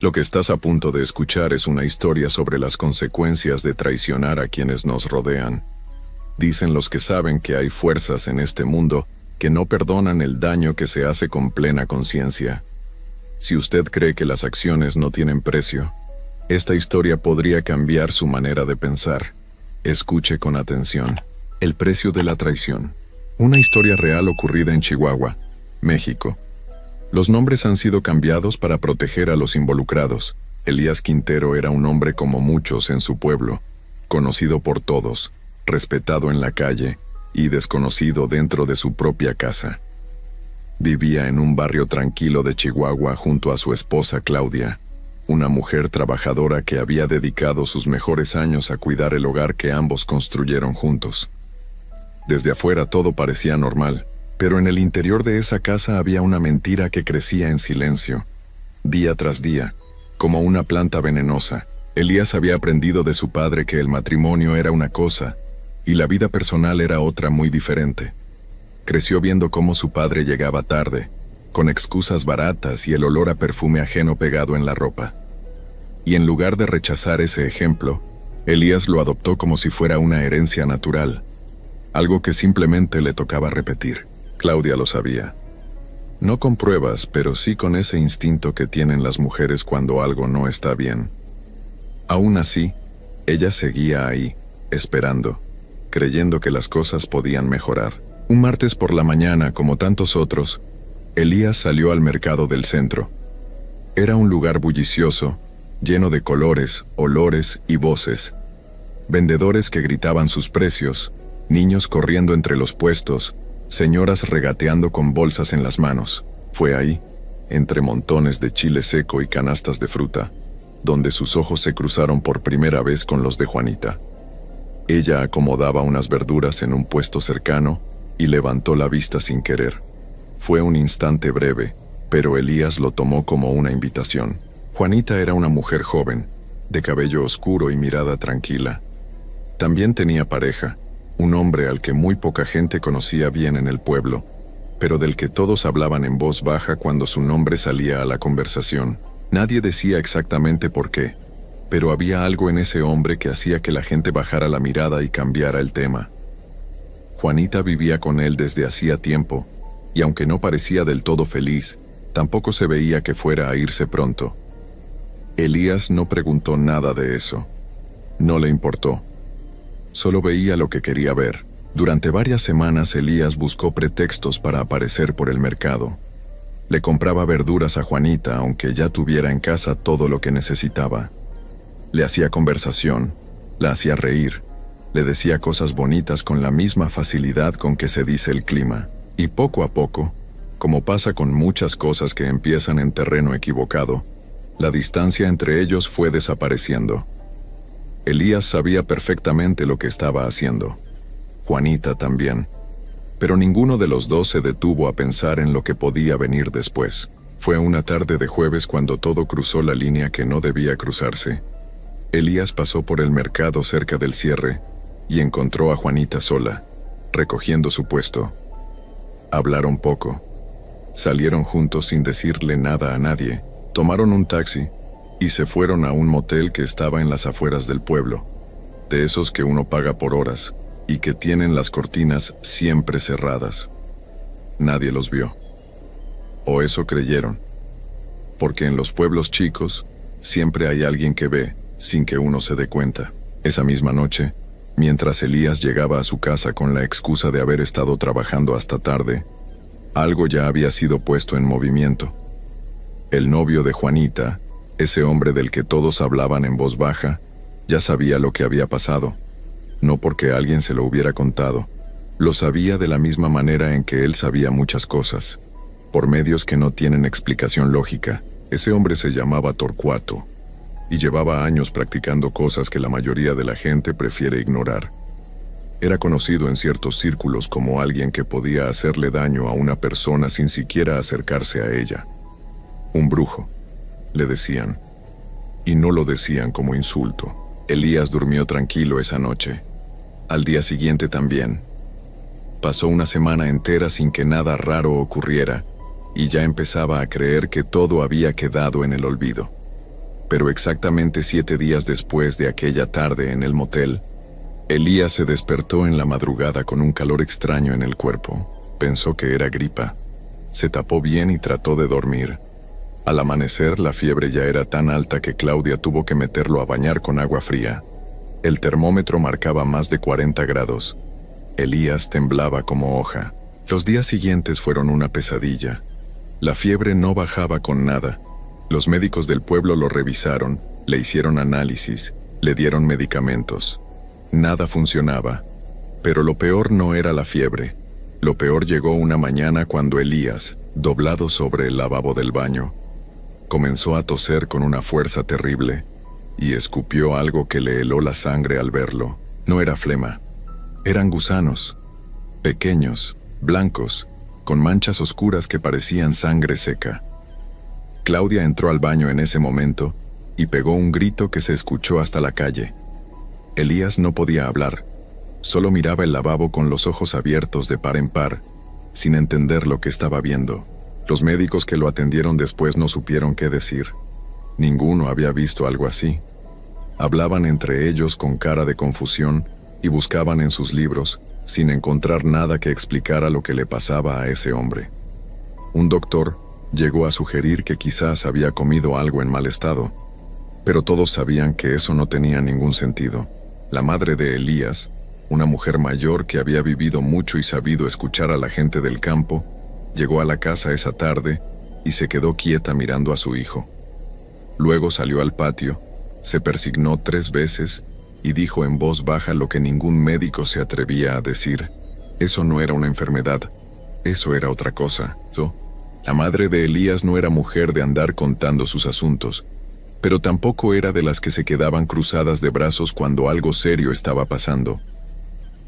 Lo que estás a punto de escuchar es una historia sobre las consecuencias de traicionar a quienes nos rodean. Dicen los que saben que hay fuerzas en este mundo que no perdonan el daño que se hace con plena conciencia. Si usted cree que las acciones no tienen precio, esta historia podría cambiar su manera de pensar. Escuche con atención. El precio de la traición. Una historia real ocurrida en Chihuahua, México. Los nombres han sido cambiados para proteger a los involucrados. Elías Quintero era un hombre como muchos en su pueblo, conocido por todos, respetado en la calle y desconocido dentro de su propia casa. Vivía en un barrio tranquilo de Chihuahua junto a su esposa Claudia, una mujer trabajadora que había dedicado sus mejores años a cuidar el hogar que ambos construyeron juntos. Desde afuera todo parecía normal, pero en el interior de esa casa había una mentira que crecía en silencio, día tras día, como una planta venenosa. Elías había aprendido de su padre que el matrimonio era una cosa y la vida personal era otra muy diferente. Creció viendo cómo su padre llegaba tarde, con excusas baratas y el olor a perfume ajeno pegado en la ropa. Y en lugar de rechazar ese ejemplo, Elías lo adoptó como si fuera una herencia natural, algo que simplemente le tocaba repetir. Claudia lo sabía. No con pruebas, pero sí con ese instinto que tienen las mujeres cuando algo no está bien. Aún así, ella seguía ahí, esperando, creyendo que las cosas podían mejorar. Un martes por la mañana, como tantos otros, Elías salió al mercado del centro. Era un lugar bullicioso, lleno de colores, olores y voces. Vendedores que gritaban sus precios, niños corriendo entre los puestos, señoras regateando con bolsas en las manos. Fue ahí, entre montones de chile seco y canastas de fruta, donde sus ojos se cruzaron por primera vez con los de Juanita. Ella acomodaba unas verduras en un puesto cercano y levantó la vista sin querer. Fue un instante breve, pero Elías lo tomó como una invitación. Juanita era una mujer joven, de cabello oscuro y mirada tranquila. También tenía pareja, un hombre al que muy poca gente conocía bien en el pueblo, pero del que todos hablaban en voz baja cuando su nombre salía a la conversación. Nadie decía exactamente por qué, pero había algo en ese hombre que hacía que la gente bajara la mirada y cambiara el tema. Juanita vivía con él desde hacía tiempo, y aunque no parecía del todo feliz, tampoco se veía que fuera a irse pronto. Elías no preguntó nada de eso. No le importó. Solo veía lo que quería ver. Durante varias semanas Elías buscó pretextos para aparecer por el mercado. Le compraba verduras a Juanita aunque ya tuviera en casa todo lo que necesitaba. Le hacía conversación, la hacía reír, le decía cosas bonitas con la misma facilidad con que se dice el clima. Y poco a poco, como pasa con muchas cosas que empiezan en terreno equivocado, la distancia entre ellos fue desapareciendo. Elías sabía perfectamente lo que estaba haciendo. Juanita también. Pero ninguno de los dos se detuvo a pensar en lo que podía venir después. Fue una tarde de jueves cuando todo cruzó la línea que no debía cruzarse. Elías pasó por el mercado cerca del cierre y encontró a Juanita sola, recogiendo su puesto. Hablaron poco. Salieron juntos sin decirle nada a nadie. Tomaron un taxi y se fueron a un motel que estaba en las afueras del pueblo, de esos que uno paga por horas y que tienen las cortinas siempre cerradas. Nadie los vio. O eso creyeron. Porque en los pueblos chicos siempre hay alguien que ve sin que uno se dé cuenta. Esa misma noche, mientras Elías llegaba a su casa con la excusa de haber estado trabajando hasta tarde, algo ya había sido puesto en movimiento. El novio de Juanita, ese hombre del que todos hablaban en voz baja, ya sabía lo que había pasado. No porque alguien se lo hubiera contado. Lo sabía de la misma manera en que él sabía muchas cosas, por medios que no tienen explicación lógica. Ese hombre se llamaba Torcuato, y llevaba años practicando cosas que la mayoría de la gente prefiere ignorar. Era conocido en ciertos círculos como alguien que podía hacerle daño a una persona sin siquiera acercarse a ella. Un brujo, le decían. Y no lo decían como insulto. Elías durmió tranquilo esa noche. Al día siguiente también. Pasó una semana entera sin que nada raro ocurriera, y ya empezaba a creer que todo había quedado en el olvido. Pero exactamente 7 días después de aquella tarde en el motel, Elías se despertó en la madrugada con un calor extraño en el cuerpo. Pensó que era gripa. Se tapó bien y trató de dormir. Al amanecer, la fiebre ya era tan alta que Claudia tuvo que meterlo a bañar con agua fría. El termómetro marcaba más de 40 grados. Elías temblaba como hoja. Los días siguientes fueron una pesadilla. La fiebre no bajaba con nada. Los médicos del pueblo lo revisaron, le hicieron análisis, le dieron medicamentos. Nada funcionaba. Pero lo peor no era la fiebre. Lo peor llegó una mañana cuando Elías, doblado sobre el lavabo del baño, comenzó a toser con una fuerza terrible y escupió algo que le heló la sangre al verlo. No era flema. Eran gusanos, pequeños, blancos, con manchas oscuras que parecían sangre seca. Claudia entró al baño en ese momento y pegó un grito que se escuchó hasta la calle. Elías no podía hablar, solo miraba el lavabo con los ojos abiertos de par en par, sin entender lo que estaba viendo. Los médicos que lo atendieron después no supieron qué decir. Ninguno había visto algo así. Hablaban entre ellos con cara de confusión y buscaban en sus libros, sin encontrar nada que explicara lo que le pasaba a ese hombre. Un doctor llegó a sugerir que quizás había comido algo en mal estado, pero todos sabían que eso no tenía ningún sentido. La madre de Elías, una mujer mayor que había vivido mucho y sabido escuchar a la gente del campo, llegó a la casa esa tarde y se quedó quieta mirando a su hijo. Luego salió al patio, se persignó 3 veces y dijo en voz baja lo que ningún médico se atrevía a decir. Eso no era una enfermedad, eso era otra cosa. La madre de Elías no era mujer de andar contando sus asuntos, pero tampoco era de las que se quedaban cruzadas de brazos cuando algo serio estaba pasando.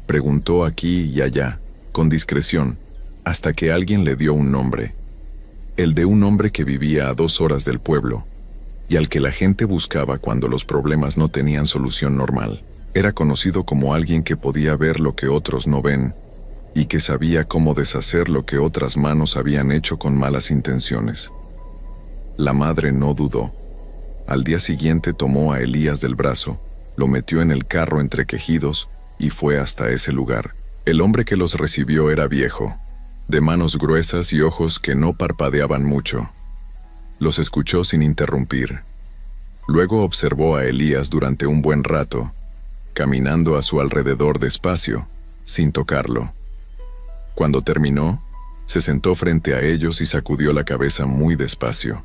Preguntó aquí y allá, con discreción, hasta que alguien le dio un nombre. El de un hombre que vivía a 2 horas del pueblo, y al que la gente buscaba cuando los problemas no tenían solución normal. Era conocido como alguien que podía ver lo que otros no ven, y que sabía cómo deshacer lo que otras manos habían hecho con malas intenciones. La madre no dudó. Al día siguiente tomó a Elías del brazo, lo metió en el carro entre quejidos y fue hasta ese lugar. El hombre que los recibió era viejo, de manos gruesas y ojos que no parpadeaban mucho. Los escuchó sin interrumpir. Luego observó a Elías durante un buen rato, caminando a su alrededor despacio, sin tocarlo. Cuando terminó, se sentó frente a ellos y sacudió la cabeza muy despacio.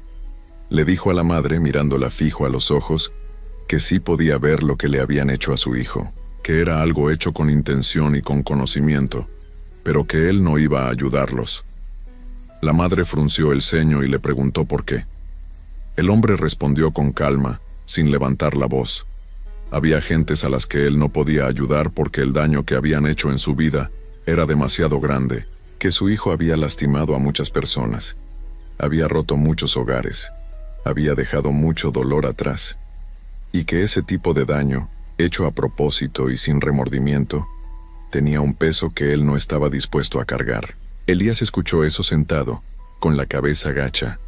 Le dijo a la madre, mirándola fijo a los ojos, que sí podía ver lo que le habían hecho a su hijo, que era algo hecho con intención y con conocimiento, pero que él no iba a ayudarlos. La madre frunció el ceño y le preguntó por qué. El hombre respondió con calma, sin levantar la voz. Había gentes a las que él no podía ayudar porque el daño que habían hecho en su vida era demasiado grande, que su hijo había lastimado a muchas personas, había roto muchos hogares, había dejado mucho dolor atrás, y que ese tipo de daño, hecho a propósito y sin remordimiento, tenía un peso que él no estaba dispuesto a cargar. Elías escuchó eso sentado, con la cabeza gacha.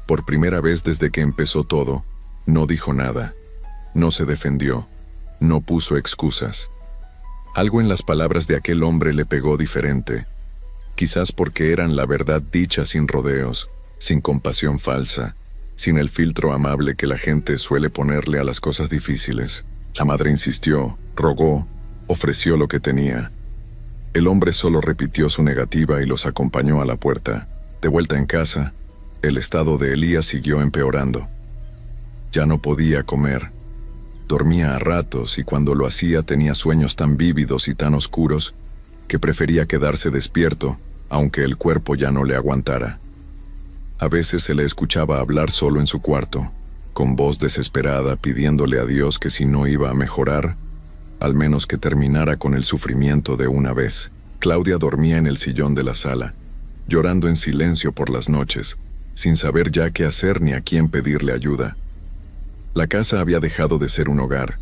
Por primera vez desde que empezó todo, no dijo nada, no se defendió, no puso excusas. Algo en las palabras de aquel hombre le pegó diferente, quizás porque eran la verdad dicha sin rodeos, sin compasión falsa, sin el filtro amable que la gente suele ponerle a las cosas difíciles. La madre insistió, rogó, ofreció lo que tenía. El hombre solo repitió su negativa y los acompañó a la puerta. De vuelta en casa, el estado de Elías siguió empeorando. Ya no podía comer. Dormía a ratos y cuando lo hacía tenía sueños tan vívidos y tan oscuros que prefería quedarse despierto, aunque el cuerpo ya no le aguantara. A veces se le escuchaba hablar solo en su cuarto, con voz desesperada pidiéndole a Dios que si no iba a mejorar, al menos que terminara con el sufrimiento de una vez. Claudia dormía en el sillón de la sala, llorando en silencio por las noches, sin saber ya qué hacer ni a quién pedirle ayuda. La casa había dejado de ser un hogar.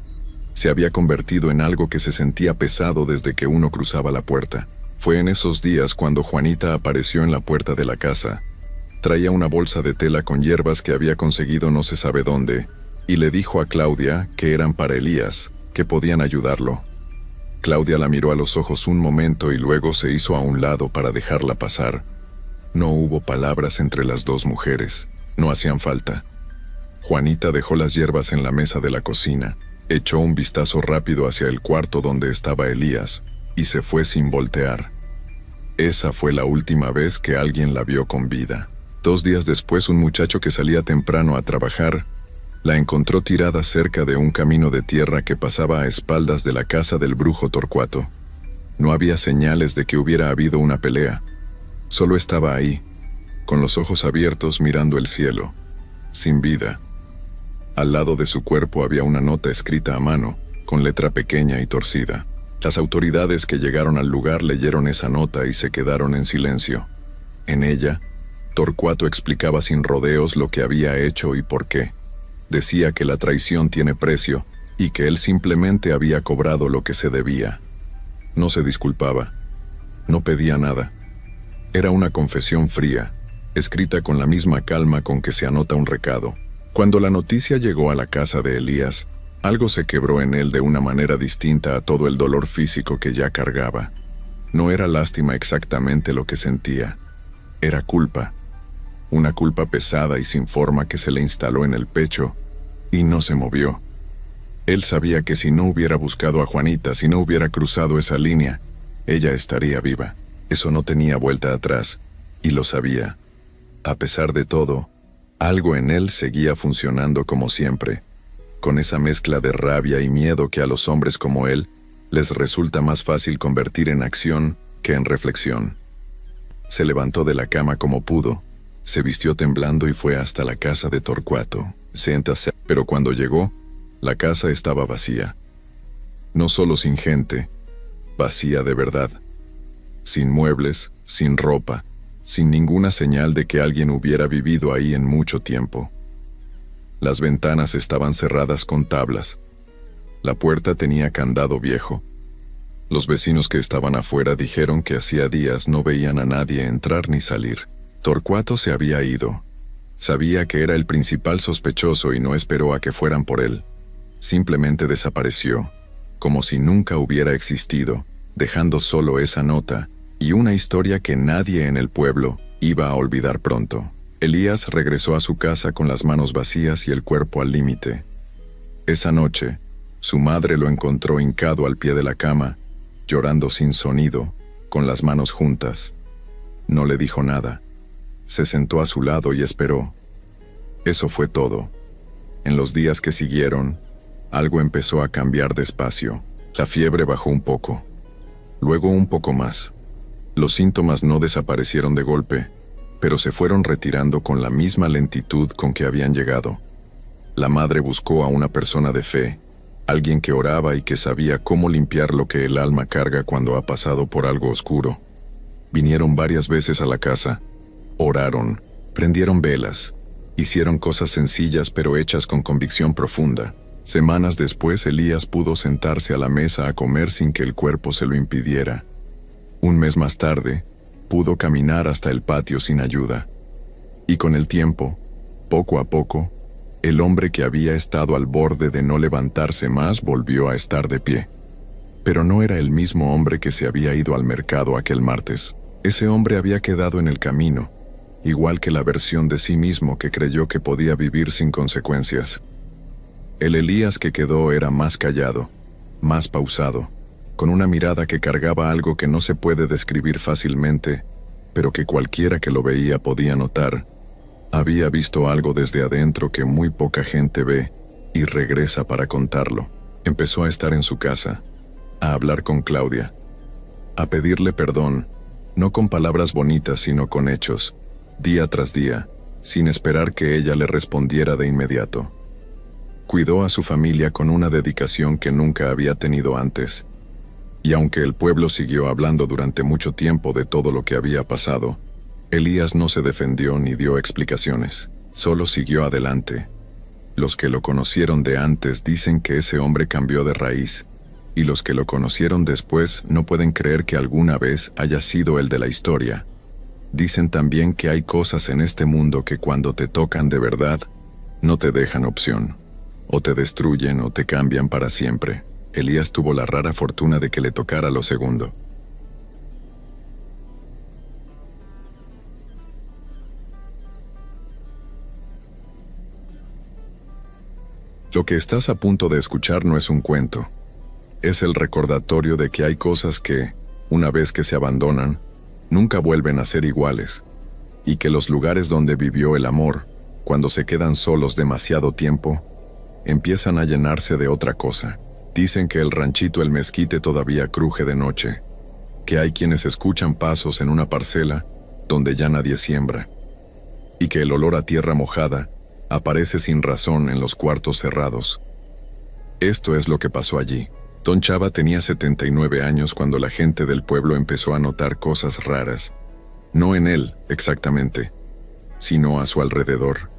Se había convertido en algo que se sentía pesado desde que uno cruzaba la puerta. Fue en esos días cuando Juanita apareció en la puerta de la casa. Traía una bolsa de tela con hierbas que había conseguido no se sabe dónde, y le dijo a Claudia que eran para Elías, que podían ayudarlo. Claudia la miró a los ojos un momento y luego se hizo a un lado para dejarla pasar. No hubo palabras entre las dos mujeres, no hacían falta. Juanita dejó las hierbas en la mesa de la cocina, echó un vistazo rápido hacia el cuarto donde estaba Elías y se fue sin voltear. Esa fue la última vez que alguien la vio con vida. 2 días después, un muchacho que salía temprano a trabajar la encontró tirada cerca de un camino de tierra que pasaba a espaldas de la casa del brujo Torcuato. No había señales de que hubiera habido una pelea. Solo estaba ahí, con los ojos abiertos mirando el cielo, sin vida. Al lado de su cuerpo había una nota escrita a mano, con letra pequeña y torcida. Las autoridades que llegaron al lugar leyeron esa nota y se quedaron en silencio. En ella, Torcuato explicaba sin rodeos lo que había hecho y por qué. Decía que la traición tiene precio y que él simplemente había cobrado lo que se debía. No se disculpaba, no pedía nada. Era una confesión fría, escrita con la misma calma con que se anota un recado. Cuando la noticia llegó a la casa de Elías, algo se quebró en él de una manera distinta a todo el dolor físico que ya cargaba. No era lástima exactamente lo que sentía, era culpa. Una culpa pesada y sin forma que se le instaló en el pecho y no se movió. Él sabía que si no hubiera buscado a Juanita, si no hubiera cruzado esa línea, ella estaría viva. Eso no tenía vuelta atrás, y lo sabía. A pesar de todo, algo en él seguía funcionando como siempre, con esa mezcla de rabia y miedo que a los hombres como él les resulta más fácil convertir en acción que en reflexión. Se levantó de la cama como pudo, se vistió temblando y fue hasta la casa de Torcuato. Pero cuando llegó, la casa estaba vacía. No solo sin gente, vacía de verdad. Sin muebles, sin ropa, sin ninguna señal de que alguien hubiera vivido ahí en mucho tiempo. Las ventanas estaban cerradas con tablas. La puerta tenía candado viejo. Los vecinos que estaban afuera dijeron que hacía días no veían a nadie entrar ni salir. Torcuato se había ido. Sabía que era el principal sospechoso y no esperó a que fueran por él. Simplemente desapareció, como si nunca hubiera existido, dejando solo esa nota y una historia que nadie en el pueblo iba a olvidar pronto. Elías regresó a su casa con las manos vacías y el cuerpo al límite. Esa noche, su madre lo encontró hincado al pie de la cama, llorando sin sonido, con las manos juntas. No le dijo nada. Se sentó a su lado y esperó. Eso fue todo. En los días que siguieron, algo empezó a cambiar despacio. La fiebre bajó un poco. Luego un poco más. Los síntomas no desaparecieron de golpe, pero se fueron retirando con la misma lentitud con que habían llegado. La madre buscó a una persona de fe, alguien que oraba y que sabía cómo limpiar lo que el alma carga cuando ha pasado por algo oscuro. Vinieron varias veces a la casa. Oraron, prendieron velas, hicieron cosas sencillas pero hechas con convicción profunda. Semanas después, Elías pudo sentarse a la mesa a comer sin que el cuerpo se lo impidiera. Un mes más tarde, pudo caminar hasta el patio sin ayuda. Y con el tiempo, poco a poco, el hombre que había estado al borde de no levantarse más volvió a estar de pie. Pero no era el mismo hombre que se había ido al mercado aquel martes. Ese hombre había quedado en el camino, igual que la versión de sí mismo que creyó que podía vivir sin consecuencias. El Elías que quedó era más callado, más pausado, con una mirada que cargaba algo que no se puede describir fácilmente, pero que cualquiera que lo veía podía notar. Había visto algo desde adentro que muy poca gente ve y regresa para contarlo. Empezó a estar en su casa, a hablar con Claudia, a pedirle perdón, no con palabras bonitas sino con hechos, día tras día, sin esperar que ella le respondiera de inmediato. Cuidó a su familia con una dedicación que nunca había tenido antes. Y aunque el pueblo siguió hablando durante mucho tiempo de todo lo que había pasado, Elías no se defendió ni dio explicaciones, solo siguió adelante. Los que lo conocieron de antes dicen que ese hombre cambió de raíz, y los que lo conocieron después no pueden creer que alguna vez haya sido el de la historia. Dicen también que hay cosas en este mundo que cuando te tocan de verdad, no te dejan opción. O te destruyen o te cambian para siempre. Elías tuvo la rara fortuna de que le tocara lo segundo. Lo que estás a punto de escuchar no es un cuento. Es el recordatorio de que hay cosas que, una vez que se abandonan, nunca vuelven a ser iguales, y que los lugares donde vivió el amor, cuando se quedan solos demasiado tiempo, empiezan a llenarse de otra cosa. Dicen que el ranchito El Mezquite todavía cruje de noche, que hay quienes escuchan pasos en una parcela donde ya nadie siembra, y que el olor a tierra mojada aparece sin razón en los cuartos cerrados. Esto es lo que pasó allí. Don Chava tenía 79 años cuando la gente del pueblo empezó a notar cosas raras. No en él, exactamente, sino a su alrededor.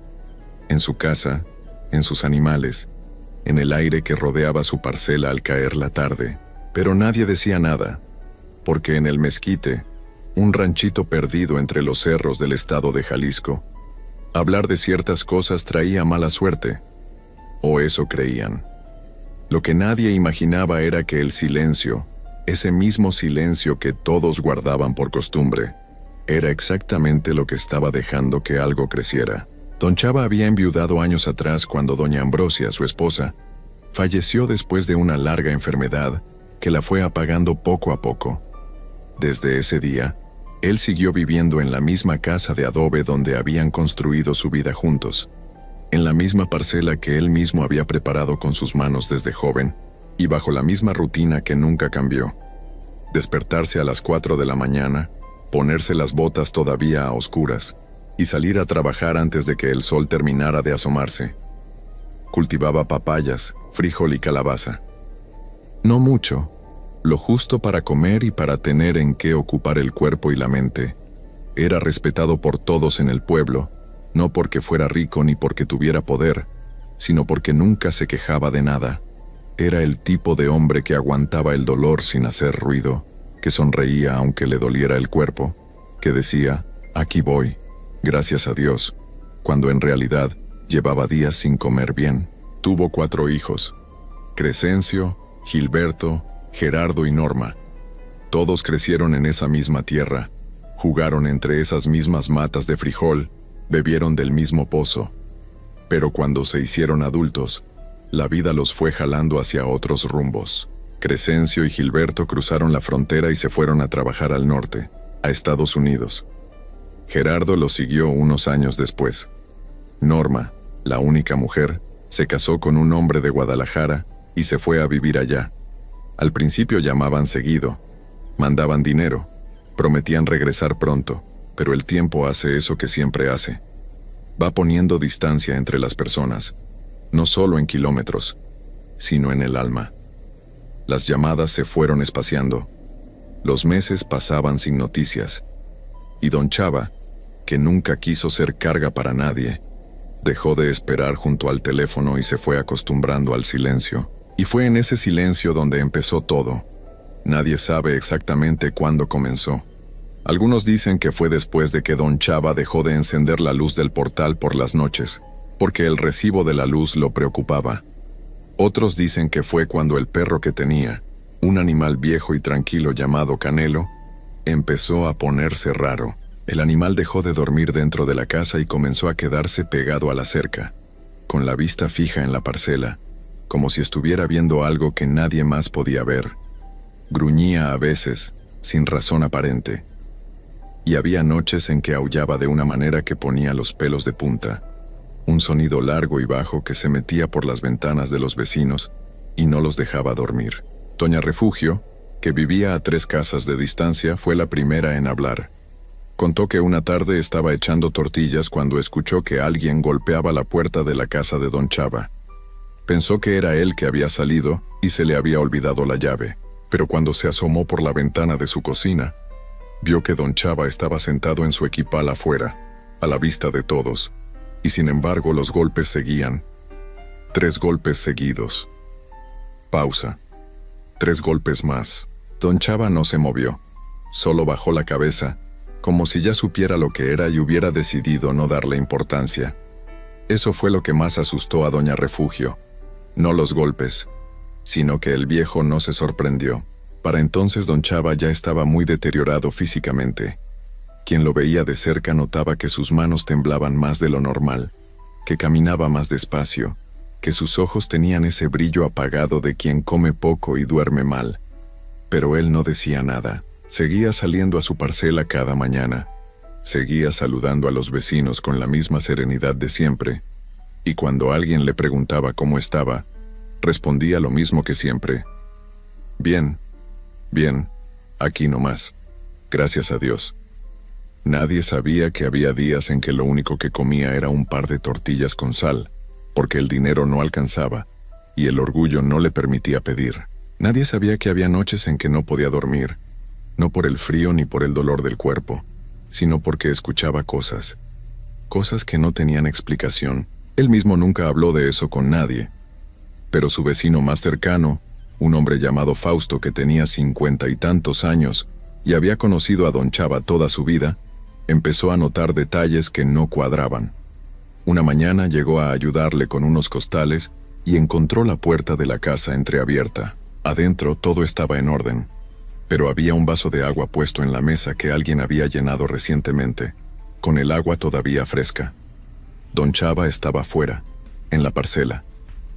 En su casa, en sus animales, en el aire que rodeaba su parcela al caer la tarde. Pero nadie decía nada, porque en El Mezquite, un ranchito perdido entre los cerros del estado de Jalisco, hablar de ciertas cosas traía mala suerte, o eso creían. Lo que nadie imaginaba era que el silencio, ese mismo silencio que todos guardaban por costumbre, era exactamente lo que estaba dejando que algo creciera. Don Chava había enviudado años atrás cuando doña Ambrosia, su esposa, falleció después de una larga enfermedad que la fue apagando poco a poco. Desde ese día, él siguió viviendo en la misma casa de adobe donde habían construido su vida juntos, en la misma parcela que él mismo había preparado con sus manos desde joven, y bajo la misma rutina que nunca cambió. Despertarse a las 4 de la mañana, ponerse las botas todavía a oscuras, y salir a trabajar antes de que el sol terminara de asomarse. Cultivaba papayas, frijol y calabaza. No mucho, lo justo para comer y para tener en qué ocupar el cuerpo y la mente. Era respetado por todos en el pueblo, no porque fuera rico ni porque tuviera poder, sino porque nunca se quejaba de nada. Era el tipo de hombre que aguantaba el dolor sin hacer ruido, que sonreía aunque le doliera el cuerpo, que decía, aquí voy, gracias a Dios, cuando en realidad llevaba días sin comer bien. Tuvo 4 hijos, Crescencio, Gilberto, Gerardo y Norma. Todos crecieron en esa misma tierra, jugaron entre esas mismas matas de frijol, bebieron del mismo pozo. Pero cuando se hicieron adultos, la vida los fue jalando hacia otros rumbos. Crescencio y Gilberto cruzaron la frontera y se fueron a trabajar al norte, a Estados Unidos. Gerardo los siguió unos años después. Norma, la única mujer, se casó con un hombre de Guadalajara y se fue a vivir allá. Al principio llamaban seguido, mandaban dinero, prometían regresar pronto, pero el tiempo hace eso que siempre hace. Va poniendo distancia entre las personas, no solo en kilómetros, sino en el alma. Las llamadas se fueron espaciando, los meses pasaban sin noticias, y don Chava, que nunca quiso ser carga para nadie, dejó de esperar junto al teléfono y se fue acostumbrando al silencio. Y fue en ese silencio donde empezó todo. Nadie sabe exactamente cuándo comenzó. Algunos dicen que fue después de que don Chava dejó de encender la luz del portal por las noches, porque el recibo de la luz lo preocupaba. Otros dicen que fue cuando el perro que tenía, un animal viejo y tranquilo llamado Canelo, empezó a ponerse raro. El animal dejó de dormir dentro de la casa y comenzó a quedarse pegado a la cerca, con la vista fija en la parcela, como si estuviera viendo algo que nadie más podía ver. Gruñía a veces, sin razón aparente. Y había noches en que aullaba de una manera que ponía los pelos de punta. Un sonido largo y bajo que se metía por las ventanas de los vecinos y no los dejaba dormir. Doña Refugio, que vivía a 3 casas de distancia, fue la primera en hablar. Contó que una tarde estaba echando tortillas cuando escuchó que alguien golpeaba la puerta de la casa de don Chava. Pensó que era él que había salido y se le había olvidado la llave, pero cuando se asomó por la ventana de su cocina, vio que don Chava estaba sentado en su equipal afuera, a la vista de todos, y sin embargo los golpes seguían. 3 golpes seguidos. Pausa. 3 golpes más. Don Chava no se movió, solo bajó la cabeza, como si ya supiera lo que era y hubiera decidido no darle importancia. Eso fue lo que más asustó a doña Refugio, no los golpes, sino que el viejo no se sorprendió. Para entonces don Chava ya estaba muy deteriorado físicamente. Quien lo veía de cerca notaba que sus manos temblaban más de lo normal, que caminaba más despacio, que sus ojos tenían ese brillo apagado de quien come poco y duerme mal. Pero él no decía nada. Seguía saliendo a su parcela cada mañana. Seguía saludando a los vecinos con la misma serenidad de siempre. Y cuando alguien le preguntaba cómo estaba, respondía lo mismo que siempre. Bien, bien, aquí nomás. Gracias a Dios. Nadie sabía que había días en que lo único que comía era un par de tortillas con sal, porque el dinero no alcanzaba, y el orgullo no le permitía pedir. Nadie sabía que había noches en que no podía dormir, no por el frío ni por el dolor del cuerpo, sino porque escuchaba cosas que no tenían explicación. Él mismo nunca habló de eso con nadie, pero su vecino más cercano, un hombre llamado Fausto que tenía 50 y tantos años y había conocido a don Chava toda su vida, empezó a notar detalles que no cuadraban. Una mañana llegó a ayudarle con unos costales y encontró la puerta de la casa entreabierta. Adentro todo estaba en orden, pero había un vaso de agua puesto en la mesa que alguien había llenado recientemente, con el agua todavía fresca. Don Chava estaba fuera, en la parcela,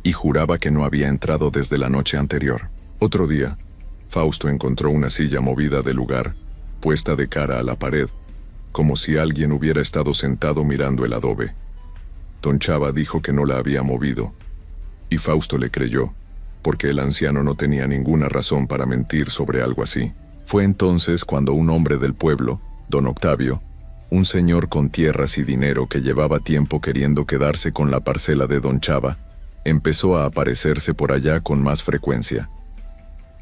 y juraba que no había entrado desde la noche anterior. Otro día, Fausto encontró una silla movida de lugar, puesta de cara a la pared, como si alguien hubiera estado sentado mirando el adobe. Don Chava dijo que no la había movido, y Fausto le creyó, porque el anciano no tenía ninguna razón para mentir sobre algo así. Fue entonces cuando un hombre del pueblo, don Octavio, un señor con tierras y dinero que llevaba tiempo queriendo quedarse con la parcela de don Chava, empezó a aparecerse por allá con más frecuencia.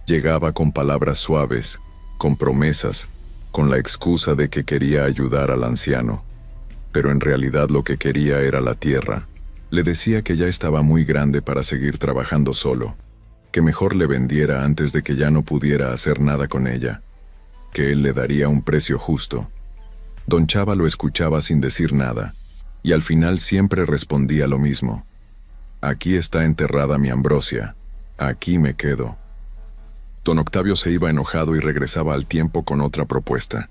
Llegaba con palabras suaves, con promesas, con la excusa de que quería ayudar al anciano. Pero en realidad lo que quería era la tierra. Le decía que ya estaba muy grande para seguir trabajando solo, que mejor le vendiera antes de que ya no pudiera hacer nada con ella, que él le daría un precio justo. Don Chava lo escuchaba sin decir nada, y al final siempre respondía lo mismo. Aquí está enterrada mi Ambrosia, aquí me quedo. Don Octavio se iba enojado y regresaba al tiempo con otra propuesta.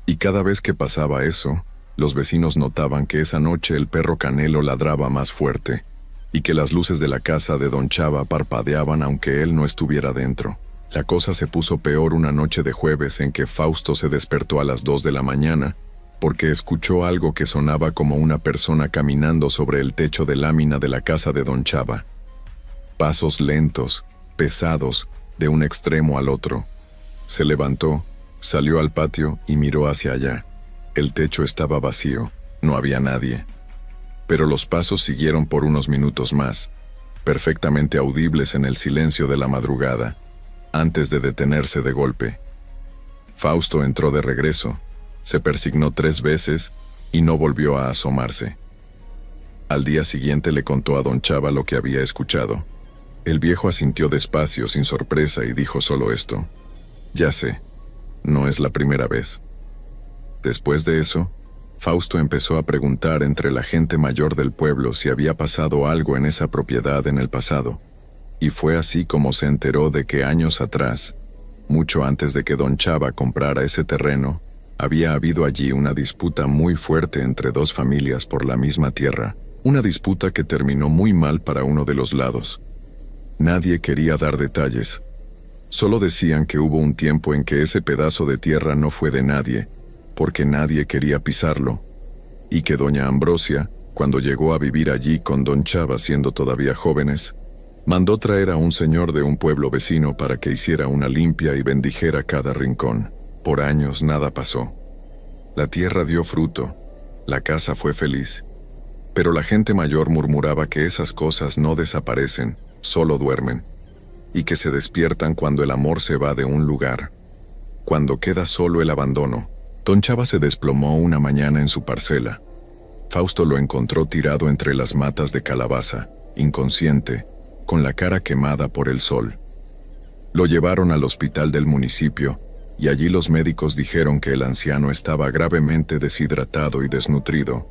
Y cada vez que pasaba eso, los vecinos notaban que esa noche el perro Canelo ladraba más fuerte, y que las luces de la casa de don Chava parpadeaban aunque él no estuviera dentro. La cosa se puso peor una noche de jueves en que Fausto se despertó a las 2 de la mañana, porque escuchó algo que sonaba como una persona caminando sobre el techo de lámina de la casa de don Chava. Pasos lentos, pesados, de un extremo al otro. Se levantó, salió al patio y miró hacia allá. El techo estaba vacío, no había nadie. Pero los pasos siguieron por unos minutos más, perfectamente audibles en el silencio de la madrugada, antes de detenerse de golpe. Fausto entró de regreso, se persignó 3 veces y no volvió a asomarse. Al día siguiente le contó a don Chava lo que había escuchado. El viejo asintió despacio, sin sorpresa, y dijo solo esto: «Ya sé, no es la primera vez». Después de eso, Fausto empezó a preguntar entre la gente mayor del pueblo si había pasado algo en esa propiedad en el pasado, y fue así como se enteró de que años atrás, mucho antes de que don Chava comprara ese terreno, había habido allí una disputa muy fuerte entre 2 familias por la misma tierra, una disputa que terminó muy mal para uno de los lados. Nadie quería dar detalles. Solo decían que hubo un tiempo en que ese pedazo de tierra no fue de nadie, porque nadie quería pisarlo, y que doña Ambrosia, cuando llegó a vivir allí con don Chava siendo todavía jóvenes, mandó traer a un señor de un pueblo vecino para que hiciera una limpia y bendijera cada rincón. Por años nada pasó. La tierra dio fruto, la casa fue feliz, pero la gente mayor murmuraba que esas cosas no desaparecen, solo duermen, y que se despiertan cuando el amor se va de un lugar, cuando queda solo el abandono. Don Chava se desplomó una mañana en su parcela. Fausto lo encontró tirado entre las matas de calabaza, inconsciente, con la cara quemada por el sol. Lo llevaron al hospital del municipio, y allí los médicos dijeron que el anciano estaba gravemente deshidratado y desnutrido,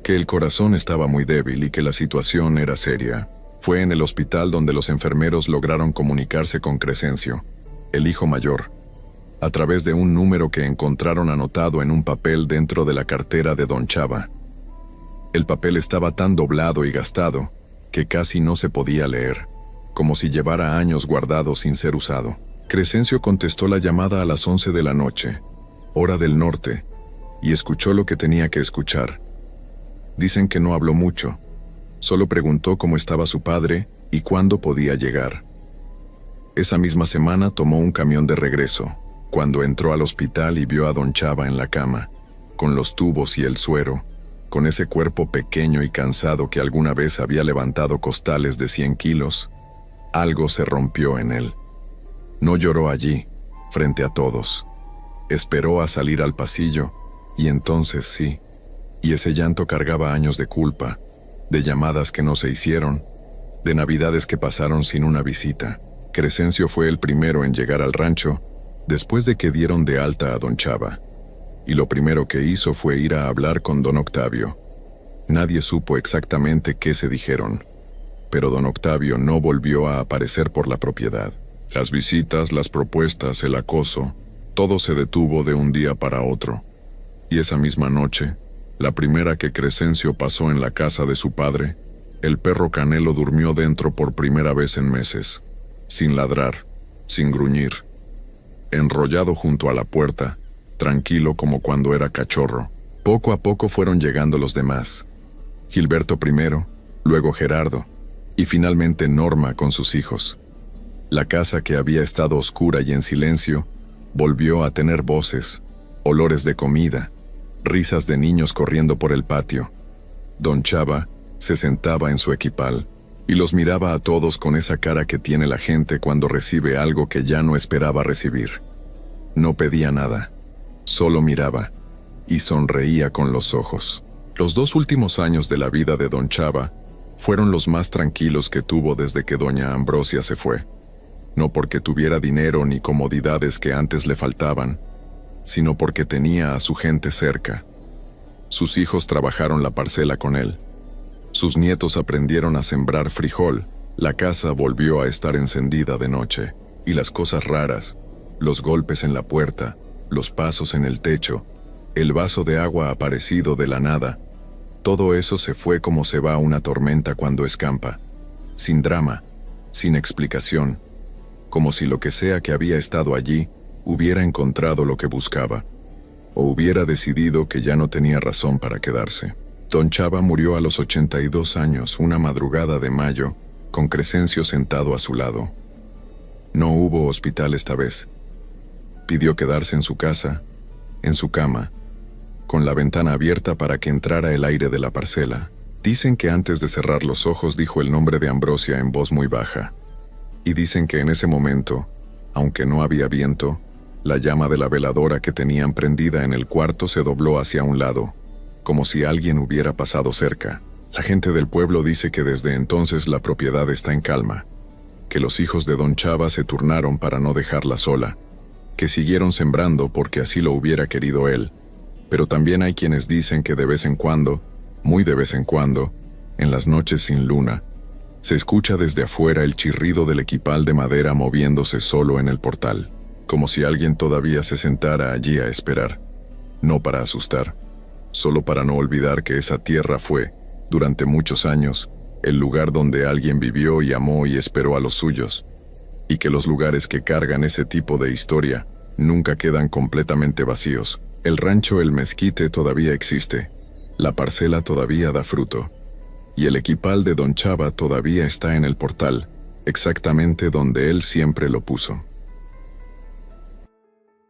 que el corazón estaba muy débil y que la situación era seria. Fue en el hospital donde los enfermeros lograron comunicarse con Crescencio, el hijo mayor, a través de un número que encontraron anotado en un papel dentro de la cartera de don Chava. El papel estaba tan doblado y gastado que casi no se podía leer, como si llevara años guardado sin ser usado. Crescencio contestó la llamada a las 11 de la noche, hora del norte, y escuchó lo que tenía que escuchar. Dicen que no habló mucho, solo preguntó cómo estaba su padre y cuándo podía llegar. Esa misma semana tomó un camión de regreso, cuando entró al hospital y vio a don Chava en la cama, con los tubos y el suero, con ese cuerpo pequeño y cansado que alguna vez había levantado costales de 100 kilos, algo se rompió en él. No lloró allí, frente a todos. Esperó a salir al pasillo, y entonces sí. Y ese llanto cargaba años de culpa, de llamadas que no se hicieron, de navidades que pasaron sin una visita. Crescencio fue el primero en llegar al rancho, después de que dieron de alta a don Chava. Y lo primero que hizo fue ir a hablar con don Octavio. Nadie supo exactamente qué se dijeron, pero don Octavio no volvió a aparecer por la propiedad. Las visitas, las propuestas, el acoso, todo se detuvo de un día para otro. Y esa misma noche, la primera que Crescencio pasó en la casa de su padre, el perro Canelo durmió dentro por primera vez en meses, sin ladrar, sin gruñir, enrollado junto a la puerta, tranquilo como cuando era cachorro. Poco a poco fueron llegando los demás. Gilberto primero, luego Gerardo, y finalmente Norma con sus hijos. La casa, que había estado oscura y en silencio, volvió a tener voces, olores de comida, risas de niños corriendo por el patio. Don Chava se sentaba en su equipal y los miraba a todos con esa cara que tiene la gente cuando recibe algo que ya no esperaba recibir. No pedía nada, solo miraba y sonreía con los ojos. Los 2 últimos años de la vida de don Chava fueron los más tranquilos que tuvo desde que doña Ambrosia se fue. No porque tuviera dinero ni comodidades que antes le faltaban, sino porque tenía a su gente cerca. Sus hijos trabajaron la parcela con él. Sus nietos aprendieron a sembrar frijol. La casa volvió a estar encendida de noche, y las cosas raras, los golpes en la puerta, los pasos en el techo, el vaso de agua aparecido de la nada, todo eso se fue como se va una tormenta cuando escampa, sin drama, sin explicación, como si lo que sea que había estado allí hubiera encontrado lo que buscaba, o hubiera decidido que ya no tenía razón para quedarse. Don Chava murió a los 82 años, una madrugada de mayo, con Crescencio sentado a su lado. No hubo hospital esta vez. Pidió quedarse en su casa, en su cama, con la ventana abierta para que entrara el aire de la parcela. Dicen que antes de cerrar los ojos dijo el nombre de Ambrosia en voz muy baja. Y dicen que en ese momento, aunque no había viento, la llama de la veladora que tenían prendida en el cuarto se dobló hacia un lado, como si alguien hubiera pasado cerca. La gente del pueblo dice que desde entonces la propiedad está en calma, que los hijos de don Chava se turnaron para no dejarla sola, que siguieron sembrando porque así lo hubiera querido él, pero también hay quienes dicen que de vez en cuando, muy de vez en cuando, en las noches sin luna, se escucha desde afuera el chirrido del equipal de madera moviéndose solo en el portal, como si alguien todavía se sentara allí a esperar, no para asustar, solo para no olvidar que esa tierra fue, durante muchos años, el lugar donde alguien vivió y amó y esperó a los suyos, y que los lugares que cargan ese tipo de historia nunca quedan completamente vacíos. El rancho El Mezquite todavía existe, la parcela todavía da fruto, y el equipal de don Chava todavía está en el portal, exactamente donde él siempre lo puso.